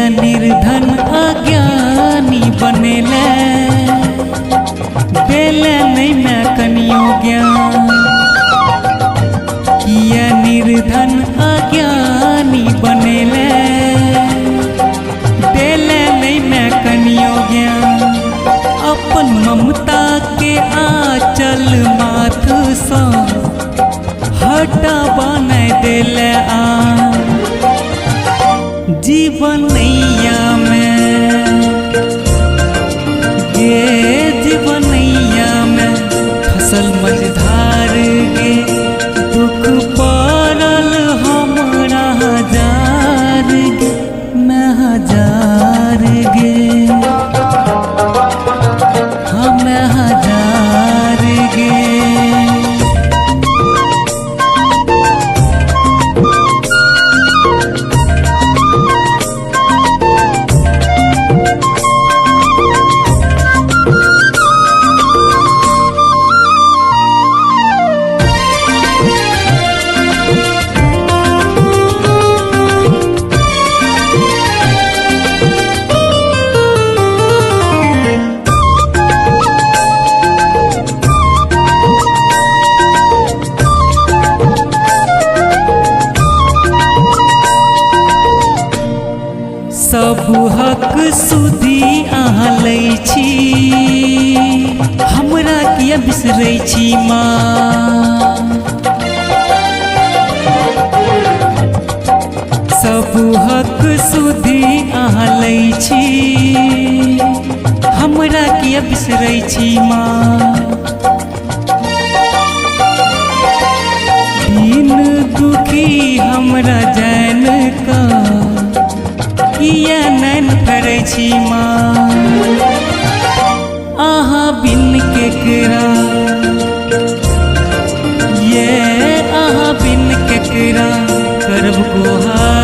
निर्धन अज्ञानी बनेले बेले नहीं मैं कनियो ज्ञान किया निर्धन अज्ञानी बनेले बेले नहीं मैं कनियो ज्ञान अपन ममता के आंचल माथ सा हटा बना देले जीवन नैया में गे जीवन नैया में फसल मझधार गे दुख पड़ल हमरा हजार गे मैं हजार गे हम हजार गे सब हक सुधी अहाँ लै छी हमरा किया बिसरै छी माँ सब हक सुधी अहाँ लै छी हमरा किया बिसरै छी माँ दिन दुखी हमरा जान का किया नैन फरै छी माँ आहा बिन केकरा ये आहा बिन केकरा करब गोहार